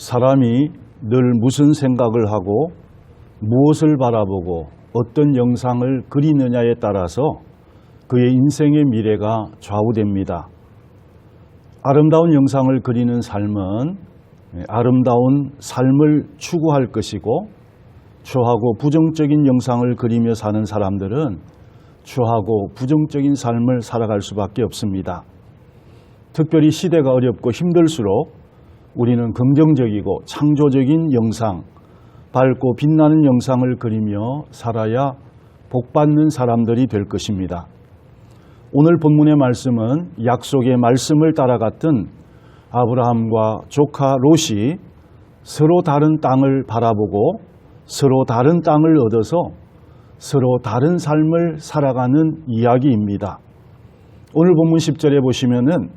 사람이 늘 무슨 생각을 하고 무엇을 바라보고 어떤 영상을 그리느냐에 따라서 그의 인생의 미래가 좌우됩니다. 아름다운 영상을 그리는 삶은 아름다운 삶을 추구할 것이고, 추하고 부정적인 영상을 그리며 사는 사람들은 추하고 부정적인 삶을 살아갈 수밖에 없습니다. 특별히 시대가 어렵고 힘들수록 우리는 긍정적이고 창조적인 영상, 밝고 빛나는 영상을 그리며 살아야 복받는 사람들이 될 것입니다. 오늘 본문의 말씀은 약속의 말씀을 따라갔던 아브라함과 조카 롯이 서로 다른 땅을 바라보고 서로 다른 땅을 얻어서 서로 다른 삶을 살아가는 이야기입니다. 오늘 본문 10절에 보시면은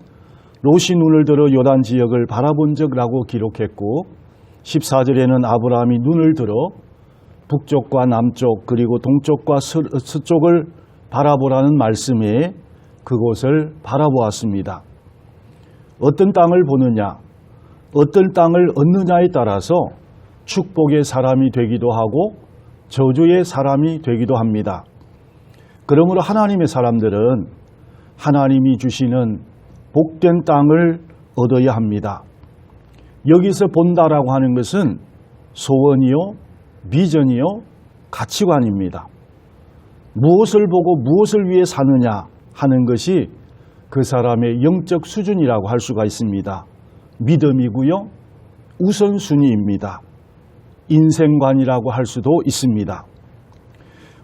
롯이 눈을 들어 요단 지역을 바라본 적이라고 기록했고, 14절에는 아브라함이 눈을 들어 북쪽과 남쪽 그리고 동쪽과 서쪽을 바라보라는 말씀에 그곳을 바라보았습니다. 어떤 땅을 보느냐, 어떤 땅을 얻느냐에 따라서 축복의 사람이 되기도 하고 저주의 사람이 되기도 합니다. 그러므로 하나님의 사람들은 하나님이 주시는 복된 땅을 얻어야 합니다. 여기서 본다라고 하는 것은 소원이요, 비전이요, 가치관입니다. 무엇을 보고 무엇을 위해 사느냐 하는 것이 그 사람의 영적 수준이라고 할 수가 있습니다. 믿음이고요, 우선순위입니다. 인생관이라고 할 수도 있습니다.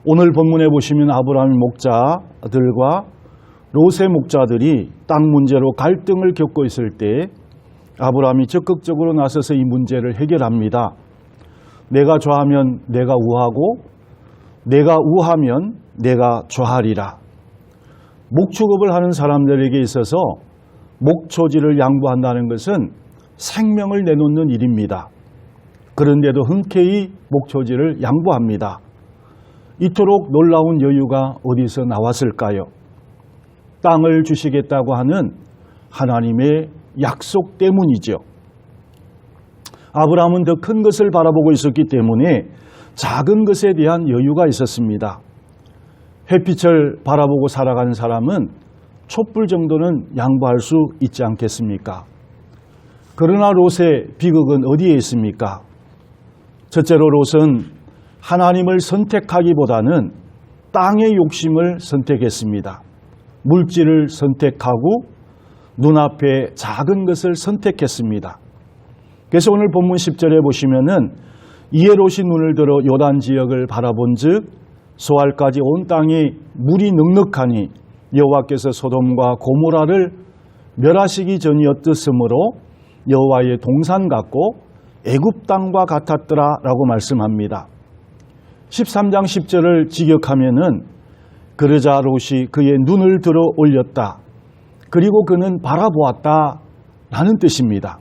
오늘 본문에 보시면 아브라함의 목자들과 롯의 목자들이 땅 문제로 갈등을 겪고 있을 때 아브라함이 적극적으로 나서서 이 문제를 해결합니다. 내가 좌하면 내가 우하고 내가 우하면 내가 좌하리라. 목축업을 하는 사람들에게 있어서 목초지를 양보한다는 것은 생명을 내놓는 일입니다. 그런데도 흔쾌히 목초지를 양보합니다. 이토록 놀라운 여유가 어디서 나왔을까요? 땅을 주시겠다고 하는 하나님의 약속 때문이죠. 아브라함은 더 큰 것을 바라보고 있었기 때문에 작은 것에 대한 여유가 있었습니다. 햇빛을 바라보고 살아가는 사람은 촛불 정도는 양보할 수 있지 않겠습니까? 그러나 롯의 비극은 어디에 있습니까? 첫째로 롯은 하나님을 선택하기보다는 땅의 욕심을 선택했습니다. 물질을 선택하고 눈앞에 작은 것을 선택했습니다. 그래서 오늘 본문 10절에 보시면은 이에 롯이 눈을 들어 요단 지역을 바라본 즉 소알까지 온 땅이 물이 넉넉하니 여호와께서 소돔과 고모라를 멸하시기 전이었으므로 여호와의 동산 같고 애굽 땅과 같았더라 라고 말씀합니다. 13장 10절을 직역하면은 그러자 롯이 그의 눈을 들어 올렸다. 그리고 그는 바라보았다 라는 뜻입니다.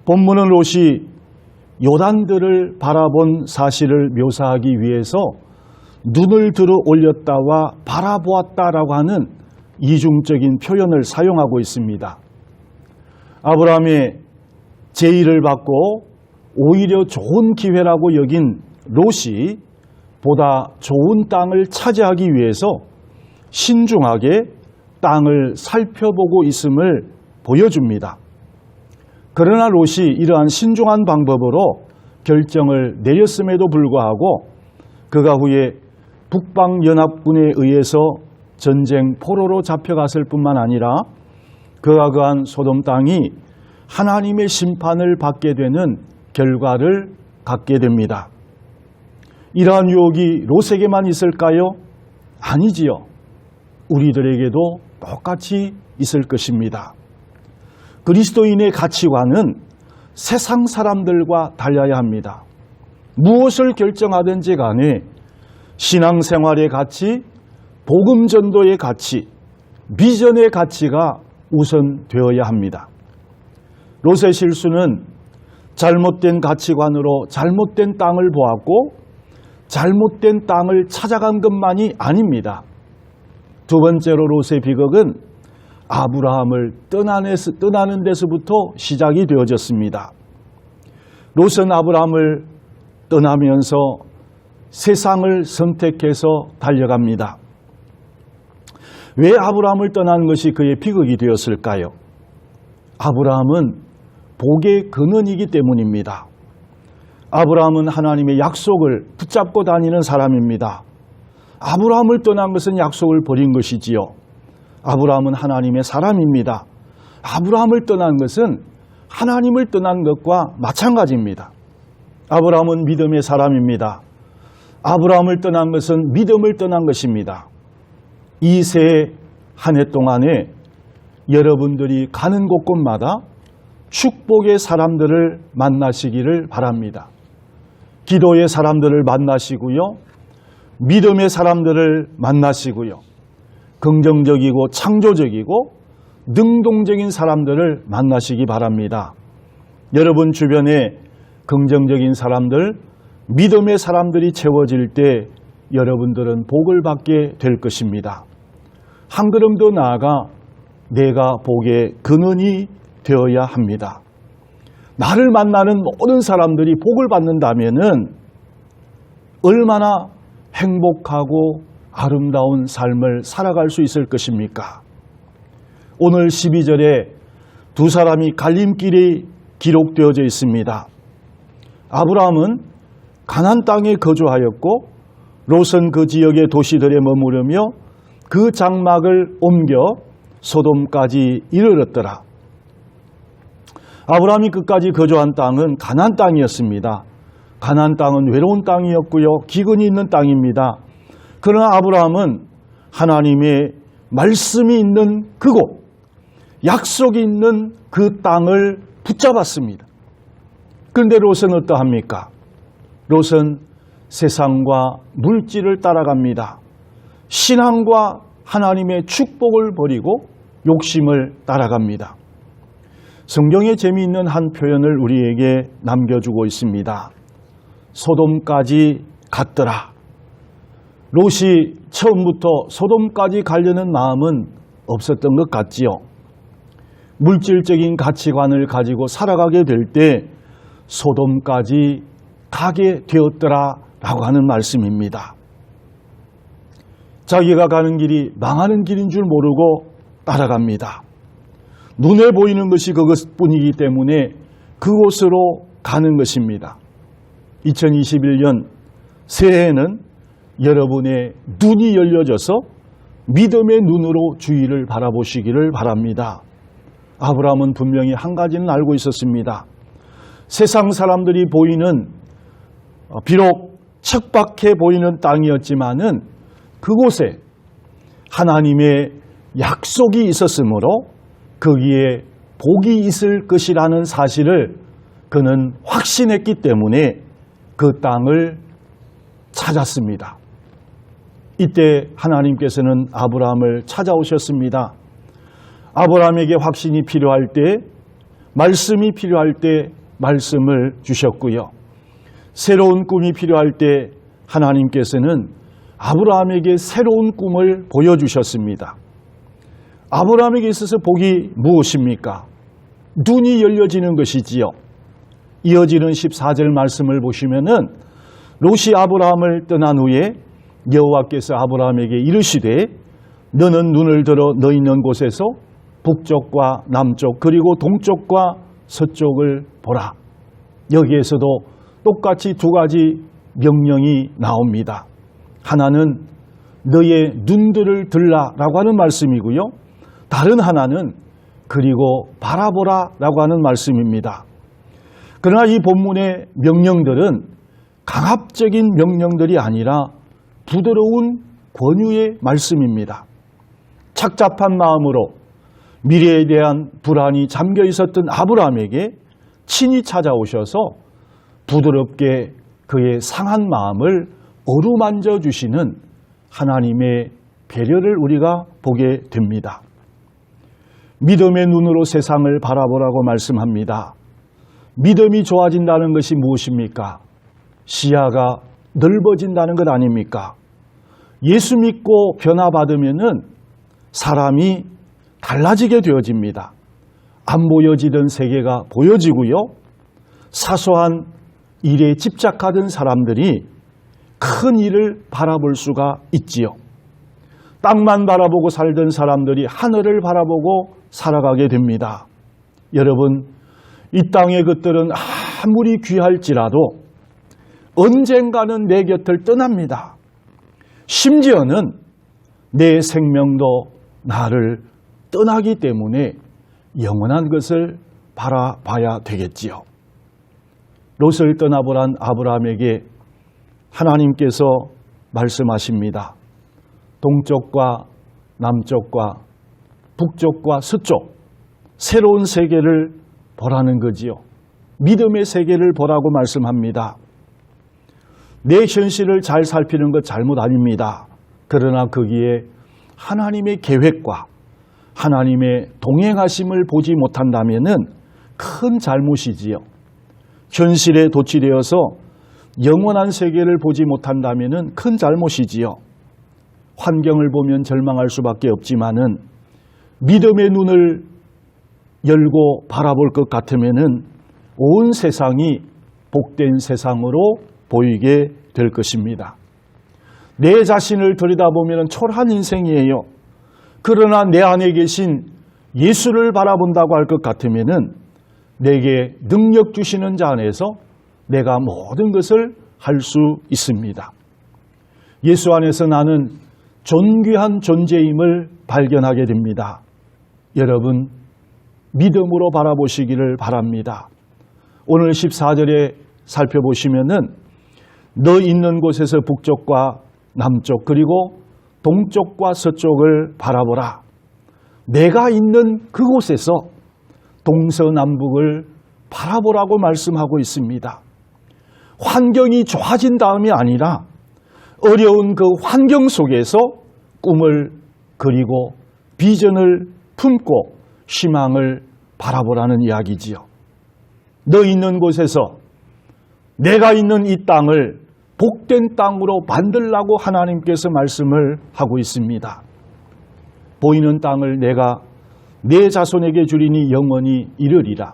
본문은 롯이 요단들을 바라본 사실을 묘사하기 위해서 눈을 들어 올렸다와 바라보았다라고 하는 이중적인 표현을 사용하고 있습니다. 아브라함의 제의를 받고 오히려 좋은 기회라고 여긴 롯이 보다 좋은 땅을 차지하기 위해서 신중하게 땅을 살펴보고 있음을 보여줍니다. 그러나 롯이 이러한 신중한 방법으로 결정을 내렸음에도 불구하고 그가 후에 북방연합군에 의해서 전쟁 포로로 잡혀갔을 뿐만 아니라 그가 거한 소돔 땅이 하나님의 심판을 받게 되는 결과를 갖게 됩니다. 이러한 유혹이 롯에게만 있을까요? 아니지요. 우리들에게도 똑같이 있을 것입니다. 그리스도인의 가치관은 세상 사람들과 달라야 합니다. 무엇을 결정하든지 간에 신앙생활의 가치, 복음전도의 가치, 비전의 가치가 우선되어야 합니다. 롯의 실수는 잘못된 가치관으로 잘못된 땅을 보았고 잘못된 땅을 찾아간 것만이 아닙니다. 두 번째로 롯의 비극은 아브라함을 떠나는 데서부터 시작이 되어졌습니다. 롯은 아브라함을 떠나면서 세상을 선택해서 달려갑니다. 왜 아브라함을 떠난 것이 그의 비극이 되었을까요? 아브라함은 복의 근원이기 때문입니다. 아브라함은 하나님의 약속을 붙잡고 다니는 사람입니다. 아브라함을 떠난 것은 약속을 버린 것이지요. 아브라함은 하나님의 사람입니다. 아브라함을 떠난 것은 하나님을 떠난 것과 마찬가지입니다. 아브라함은 믿음의 사람입니다. 아브라함을 떠난 것은 믿음을 떠난 것입니다. 이 새해 한 해 동안에 여러분들이 가는 곳곳마다 축복의 사람들을 만나시기를 바랍니다. 기도의 사람들을 만나시고요. 믿음의 사람들을 만나시고요. 긍정적이고 창조적이고 능동적인 사람들을 만나시기 바랍니다. 여러분 주변에 긍정적인 사람들, 믿음의 사람들이 채워질 때 여러분들은 복을 받게 될 것입니다. 한 걸음 더 나아가 내가 복의 근원이 되어야 합니다. 나를 만나는 모든 사람들이 복을 받는다면은 얼마나 행복하고 아름다운 삶을 살아갈 수 있을 것입니까? 오늘 12절에 두 사람이 갈림길이 기록되어져 있습니다. 아브라함은 가나안 땅에 거주하였고 롯은 그 지역의 도시들에 머무르며 그 장막을 옮겨 소돔까지 이르렀더라. 아브라함이 끝까지 거주한 땅은 가나안 땅이었습니다. 가나안 땅은 외로운 땅이었고요. 기근이 있는 땅입니다. 그러나 아브라함은 하나님의 말씀이 있는 그곳, 약속이 있는 그 땅을 붙잡았습니다. 그런데 롯은 어떠합니까? 롯은 세상과 물질을 따라갑니다. 신앙과 하나님의 축복을 버리고 욕심을 따라갑니다. 성경에 재미있는 한 표현을 우리에게 남겨주고 있습니다. 소돔까지 갔더라. 롯이 처음부터 소돔까지 가려는 마음은 없었던 것 같지요. 물질적인 가치관을 가지고 살아가게 될 때 소돔까지 가게 되었더라 라고 하는 말씀입니다. 자기가 가는 길이 망하는 길인 줄 모르고 따라갑니다. 눈에 보이는 것이 그것뿐이기 때문에 그곳으로 가는 것입니다. 2021년 새해에는 여러분의 눈이 열려져서 믿음의 눈으로 주위를 바라보시기를 바랍니다. 아브라함은 분명히 한 가지는 알고 있었습니다. 세상 사람들이 보이는 비록 척박해 보이는 땅이었지만은 그곳에 하나님의 약속이 있었으므로 거기에 복이 있을 것이라는 사실을 그는 확신했기 때문에 그 땅을 찾았습니다. 이때 하나님께서는 아브라함을 찾아오셨습니다. 아브라함에게 확신이 필요할 때, 말씀이 필요할 때 말씀을 주셨고요. 새로운 꿈이 필요할 때 하나님께서는 아브라함에게 새로운 꿈을 보여주셨습니다. 아브라함에게 있어서 복이 무엇입니까? 눈이 열려지는 것이지요. 이어지는 14절 말씀을 보시면은 롯이 아브라함을 떠난 후에 여호와께서 아브라함에게 이르시되 너는 눈을 들어 너 있는 곳에서 북쪽과 남쪽 그리고 동쪽과 서쪽을 보라. 여기에서도 똑같이 두 가지 명령이 나옵니다. 하나는 너의 눈들을 들라라고 하는 말씀이고요. 다른 하나는 그리고 바라보라라고 하는 말씀입니다. 그러나 이 본문의 명령들은 강압적인 명령들이 아니라 부드러운 권유의 말씀입니다. 착잡한 마음으로 미래에 대한 불안이 잠겨 있었던 아브라함에게 친히 찾아오셔서 부드럽게 그의 상한 마음을 어루만져 주시는 하나님의 배려를 우리가 보게 됩니다. 믿음의 눈으로 세상을 바라보라고 말씀합니다. 믿음이 좋아진다는 것이 무엇입니까? 시야가 넓어진다는 것 아닙니까? 예수 믿고 변화받으면은 사람이 달라지게 되어집니다. 안 보여지던 세계가 보여지고요. 사소한 일에 집착하던 사람들이 큰 일을 바라볼 수가 있지요. 땅만 바라보고 살던 사람들이 하늘을 바라보고 살아가게 됩니다. 여러분, 이 땅의 것들은 아무리 귀할지라도 언젠가는 내 곁을 떠납니다. 심지어는 내 생명도 나를 떠나기 때문에 영원한 것을 바라봐야 되겠지요. 롯을 떠나보란 아브라함에게 하나님께서 말씀하십니다. 동쪽과 남쪽과 북쪽과 서쪽, 새로운 세계를 보라는 거지요. 믿음의 세계를 보라고 말씀합니다. 내 현실을 잘 살피는 것 잘못 아닙니다. 그러나 거기에 하나님의 계획과 하나님의 동행하심을 보지 못한다면 큰 잘못이지요. 현실에 도취되어서 영원한 세계를 보지 못한다면 큰 잘못이지요. 환경을 보면 절망할 수밖에 없지만은 믿음의 눈을 열고 바라볼 것 같으면은 온 세상이 복된 세상으로 보이게 될 것입니다. 내 자신을 들여다보면 초라한 인생이에요. 그러나 내 안에 계신 예수를 바라본다고 할 것 같으면은 내게 능력 주시는 자 안에서 내가 모든 것을 할 수 있습니다. 예수 안에서 나는 존귀한 존재임을 발견하게 됩니다. 여러분, 믿음으로 바라보시기를 바랍니다. 오늘 14절에 살펴보시면은 너 있는 곳에서 북쪽과 남쪽 그리고 동쪽과 서쪽을 바라보라. 내가 있는 그곳에서 동서남북을 바라보라고 말씀하고 있습니다. 환경이 좋아진 다음이 아니라 어려운 그 환경 속에서 꿈을 그리고 비전을 품고 희망을 바라보라는 이야기지요. 너 있는 곳에서 내가 있는 이 땅을 복된 땅으로 만들라고 하나님께서 말씀을 하고 있습니다. 보이는 땅을 내가 내 자손에게 주리니 영원히 이르리라.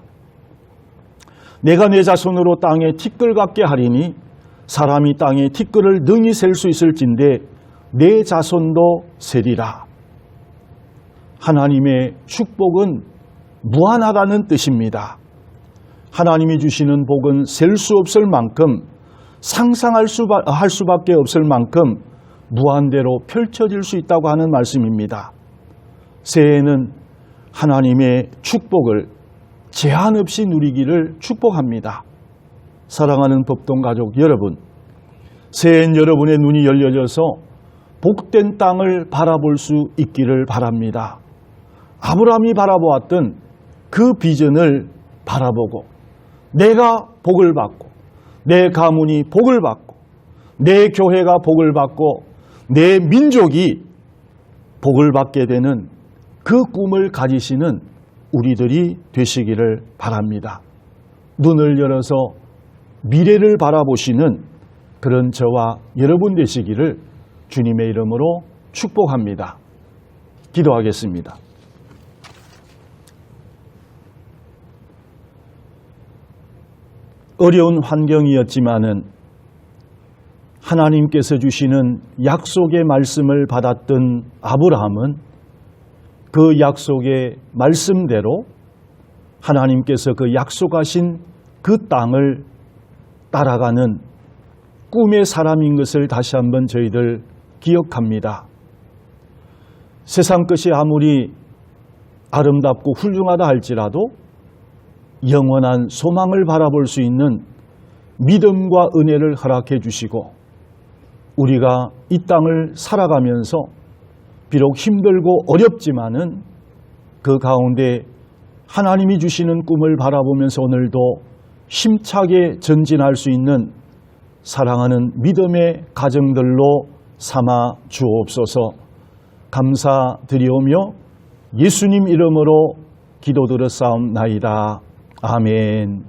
내가 내 자손으로 땅에 티끌 같게 하리니 사람이 땅에 티끌을 능히 셀 수 있을진데 내 자손도 세리라. 하나님의 축복은 무한하다는 뜻입니다. 하나님이 주시는 복은 셀 수 없을 만큼 상상할 수밖에 없을 만큼 무한대로 펼쳐질 수 있다고 하는 말씀입니다. 새해에는 하나님의 축복을 제한 없이 누리기를 축복합니다. 사랑하는 법동가족 여러분, 새해엔 여러분의 눈이 열려져서 복된 땅을 바라볼 수 있기를 바랍니다. 아브라함이 바라보았던 그 비전을 바라보고 내가 복을 받고 내 가문이 복을 받고 내 교회가 복을 받고 내 민족이 복을 받게 되는 그 꿈을 가지시는 우리들이 되시기를 바랍니다. 눈을 열어서 미래를 바라보시는 그런 저와 여러분 되시기를 주님의 이름으로 축복합니다. 기도하겠습니다. 어려운 환경이었지만은 하나님께서 주시는 약속의 말씀을 받았던 아브라함은 그 약속의 말씀대로 하나님께서 그 약속하신 그 땅을 따라가는 꿈의 사람인 것을 다시 한번 저희들 기억합니다. 세상 것이 아무리 아름답고 훌륭하다 할지라도 영원한 소망을 바라볼 수 있는 믿음과 은혜를 허락해 주시고 우리가 이 땅을 살아가면서 비록 힘들고 어렵지만은 그 가운데 하나님이 주시는 꿈을 바라보면서 오늘도 힘차게 전진할 수 있는 사랑하는 믿음의 가정들로 삼아 주옵소서. 감사드리오며 예수님 이름으로 기도드렸사옵나이다. 아멘.